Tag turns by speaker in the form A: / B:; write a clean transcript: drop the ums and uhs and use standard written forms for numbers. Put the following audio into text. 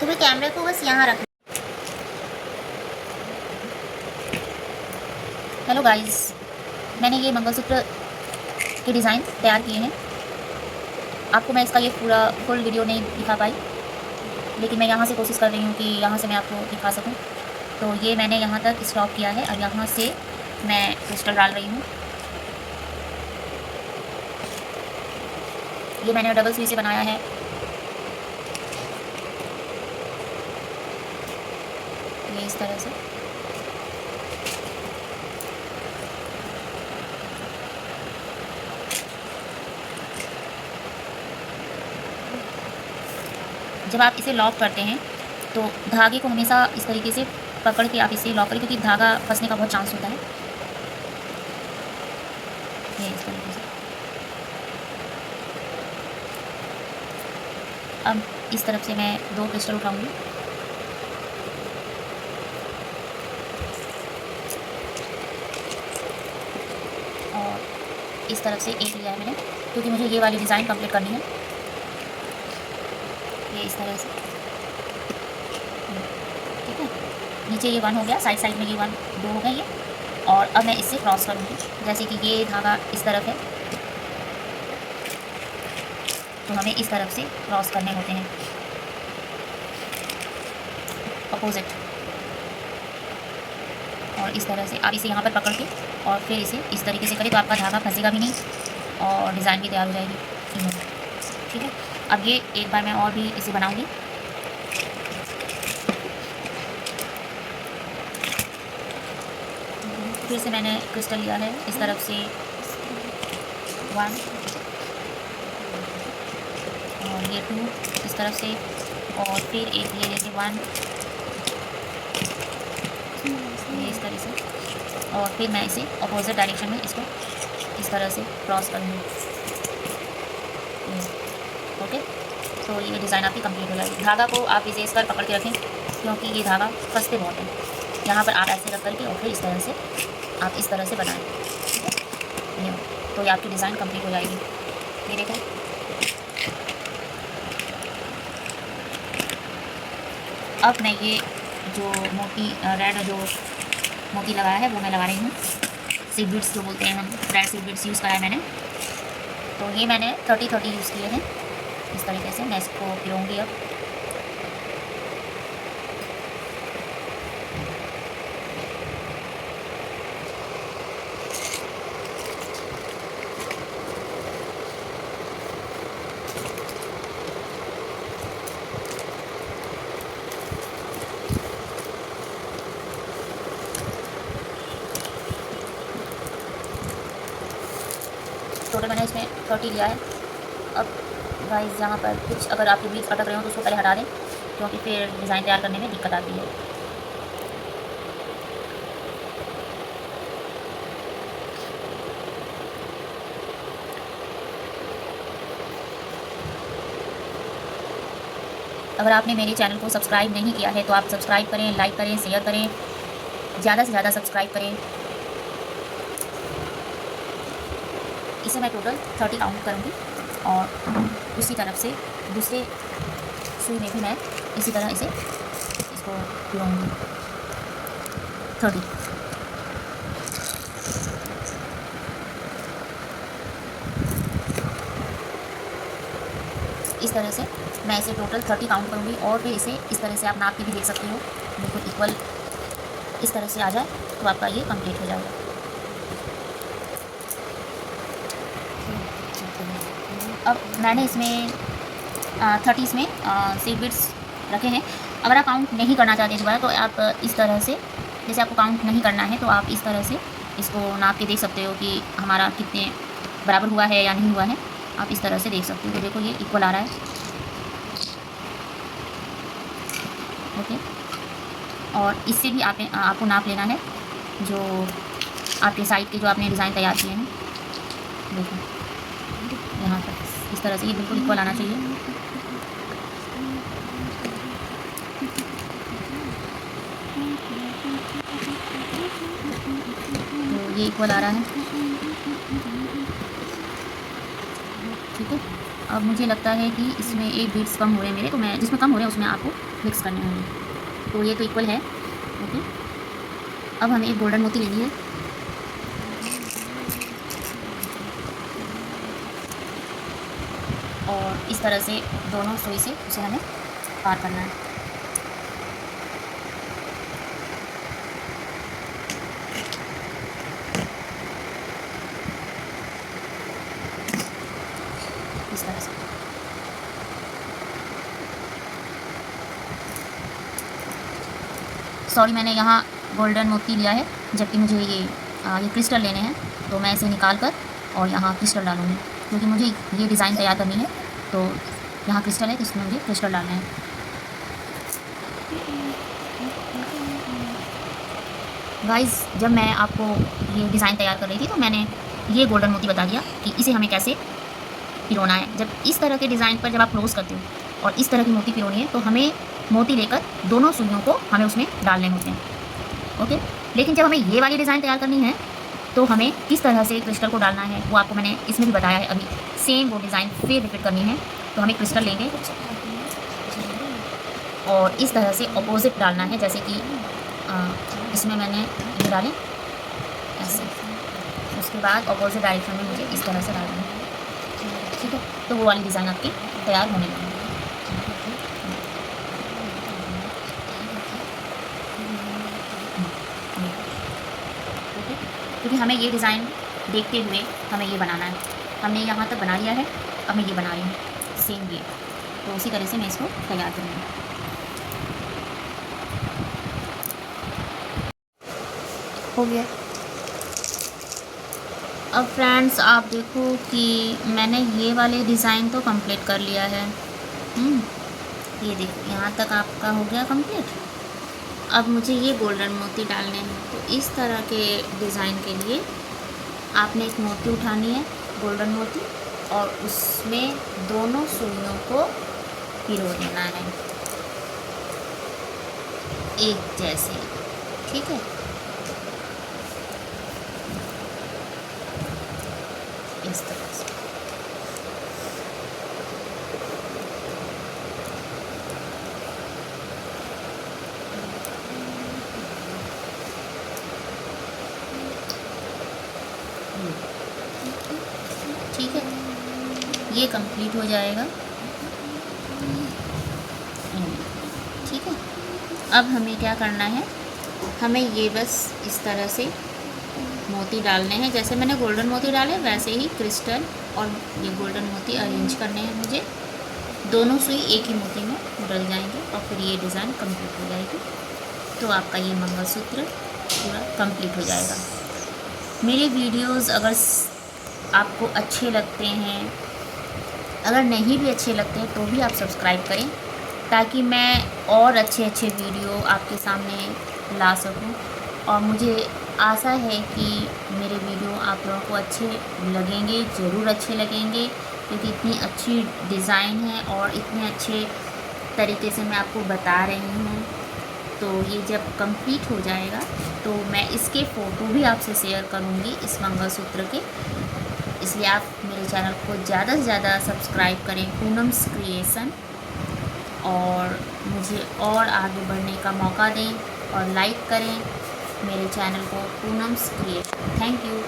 A: तुम्हें कैमरे को बस यहाँ रखना। हेलो गाइस, मैंने ये मंगलसूत्र के डिज़ाइन तैयार किए हैं। आपको मैं इसका ये पूरा फुल वीडियो नहीं दिखा पाई, लेकिन मैं यहाँ से कोशिश कर रही हूँ कि यहाँ से मैं आपको दिखा सकूँ। तो ये मैंने यहाँ तक स्टॉप किया है। अब यहाँ से मैं क्रिस्टल डाल रही हूँ। ये मैंने डबल सुई से बनाया है। ये इस तरह से जब आप इसे लॉक करते हैं तो धागे को हमेशा इस तरीके से पकड़ के आप इसे लॉक करें, क्योंकि धागा फंसने का बहुत चांस होता है। ये इस तरीके से। अब इस तरफ से मैं 2 क्रिस्टल उठाऊंगी और इस तरफ से एक लिया है मैंने, क्योंकि मुझे ये वाली डिज़ाइन कंप्लीट करनी है। ये इस तरह से, ठीक है। नीचे ये 1 हो गया, साइड में ये 1 2 हो गए ये। और अब मैं इससे क्रॉस करूँगी। जैसे कि ये धागा इस तरफ है, तो हमें इस तरफ से क्रॉस करने होते हैं, अपोजिट। और इस तरह से आप इसे यहाँ पर पकड़ के और फिर इसे इस तरीके से करें तो आपका धागा फंसेगा भी नहीं और डिज़ाइन भी तैयार हो जाएगी। ठीक है। अब ये एक बार मैं और भी इसे बनाऊंगी। फिर से मैंने क्रिस्टल लिया है, इस तरफ से 1 और ये 2 इस तरफ से, और फिर एक ले लेंगे 1 ये इस तरह से, और फिर मैं इसे अपोजिट डायरेक्शन में इसको इस तरह से क्रॉस करूँगी। ओके, तो ये डिज़ाइन आपकी कंप्लीट हो जाएगी। धागा को आप इसे इस पर पकड़ के रखें, क्योंकि ये धागा फंसते बहुत है। यहाँ पर आप ऐसे रख करके और फिर इस तरह से आप इस तरह से बनाएं। ठीक है, ये तो ये आपकी डिज़ाइन कंप्लीट हो जाएगी। ये देखो, अब मैं ये जो मोती रेड जो मोती लगाया है वो मैं लगा रही हूँ। सीड बीड्स जो बोलते हैं हम, रेड सीड बीड्स यूज़ करा है मैंने। तो ये मैंने 30-30 यूज़ किए हैं। इस तरीके से मैं इसको पिरोऊंगी अब। टोटल मैंने इसमें 30 लिया है। अब गाइस यहाँ पर कुछ अगर आपके बीच अटक रहे हो तो उसको पहले हटा दें, क्योंकि फिर डिज़ाइन तैयार करने में दिक्कत आती है। अगर आपने मेरे चैनल को सब्सक्राइब नहीं किया है तो आप सब्सक्राइब करें, लाइक करें, शेयर करें, ज़्यादा से ज़्यादा सब्सक्राइब करें। इसे मैं टोटल 30 काउंट करूँगी और उसी तरफ से दूसरे सुई में भी मैं इसी तरह इसको पिरोऊंगी 30। इस तरह से मैं इसे टोटल 30 काउंट करूँगी और फिर इसे इस तरह से आप नाप के भी देख सकते हो, बिल्कुल इक्वल इस तरह से आ जाए तो आपका ये कंप्लीट हो जाएगा। अब मैंने इसमें 30 में सीड बीड्स रखे हैं। अगर आप काउंट नहीं करना चाहते दोबारा तो आप इस तरह से, जैसे आपको काउंट नहीं करना है तो आप इस तरह से इसको नाप के देख सकते हो कि हमारा कितने बराबर हुआ है या नहीं हुआ है। आप इस तरह से देख सकते हो। तो देखो ये इक्वल आ रहा है। ओके, और इससे भी आपको नाप लेना है जो आपके साइड के जो आपने डिज़ाइन तैयार किए हैं। देखो यहाँ पर इस तरह से ये बिल्कुल इक्वल आना चाहिए। तो ये इक्वल आ रहा है। ठीक है, अब मुझे लगता है कि इसमें एक बीट्स कम हो रहे हैं मेरे, तो मैं जिसमें कम हो रहे हैं उसमें आपको मिक्स करने होंगे। तो ये तो इक्वल है। ओके, अब हमें एक गोल्डन मोती लेनी है और इस तरह से दोनों सुई से उसे हमें पार करना है। इस तरह से सॉरी, मैंने यहाँ गोल्डन मोती लिया है, जबकि मुझे ये क्रिस्टल लेने हैं। तो मैं इसे निकाल कर और यहाँ क्रिस्टल डालूँगी, क्योंकि मुझे ये डिज़ाइन तैयार करनी है। तो यहाँ क्रिस्टल है, तो इसमें मुझे क्रिस्टल डालना है। गाइस, जब मैं आपको ये डिज़ाइन तैयार कर रही थी तो मैंने ये गोल्डन मोती बता दिया कि इसे हमें कैसे पिरोना है। जब इस तरह के डिज़ाइन पर जब आप क्लोज करते हो और इस तरह की मोती पिरोनी है, तो हमें मोती लेकर दोनों सुइयों को हमें उसमें डालने होते हैं। ओके, लेकिन जब हमें ये वाली डिज़ाइन तैयार करनी है तो हमें किस तरह से क्रिस्टल को डालना है वो आपको मैंने इसमें भी बताया है। अभी सेम वो डिज़ाइन फिर रिपीट करनी है, तो हमें क्रिस्टल लेंगे और इस तरह से अपोजिट डालना है। जैसे कि इसमें मैंने ये डाले ऐसे, उसके बाद अपोजिट डायरेक्शन में मुझे इस तरह से डालना है। ठीक है, तो वो वाली डिज़ाइन आपकी तैयार होने लगेगी। क्योंकि हमें ये डिज़ाइन देखते हुए हमें ये बनाना है। हमने यहाँ तक बना लिया है, अब मैं ये बना रही हूँ सेम ये। तो उसी तरह से मैं इसको तैयार करूँगी। हो गया। अब फ्रेंड्स आप देखो कि मैंने ये वाले डिज़ाइन तो कंप्लीट कर लिया है। ये देखो यहाँ तक आपका हो गया कंप्लीट। अब मुझे ये गोल्डन मोती डालने हैं। तो इस तरह के डिज़ाइन के लिए आपने एक मोती उठानी है, गोल्डन मोती, और उसमें दोनों सुइयों को पिरो देना है एक जैसे। ठीक है, इस तरह से। ठीक है, ये कंप्लीट हो जाएगा। ठीक है, अब हमें क्या करना है, हमें ये बस इस तरह से मोती डालने हैं। जैसे मैंने गोल्डन मोती डाले वैसे ही क्रिस्टल और ये गोल्डन मोती अरेंज करने हैं मुझे। दोनों सुई एक ही मोती में डल जाएंगे और फिर ये डिज़ाइन कंप्लीट हो जाएगी। तो आपका ये मंगलसूत्र पूरा कंप्लीट हो जाएगा। मेरे वीडियोस अगर आपको अच्छे लगते हैं, अगर नहीं भी अच्छे लगते हैं तो भी आप सब्सक्राइब करें, ताकि मैं और अच्छे अच्छे वीडियो आपके सामने ला सकूं। और मुझे आशा है कि मेरे वीडियो आप लोगों को अच्छे लगेंगे, ज़रूर अच्छे लगेंगे, क्योंकि इतनी अच्छी डिज़ाइन है और इतने अच्छे तरीके से मैं आपको बता रही हूँ। तो ये जब कंप्लीट हो जाएगा तो मैं इसके फ़ोटो भी आपसे शेयर करूँगी इस मंगलसूत्र के। इसलिए आप मेरे चैनल को ज़्यादा से ज़्यादा सब्सक्राइब करें, पूनम्स क्रिएशन, और मुझे और आगे बढ़ने का मौका दें और लाइक करें मेरे चैनल को, पूनम्स क्रिएशन। Thank you.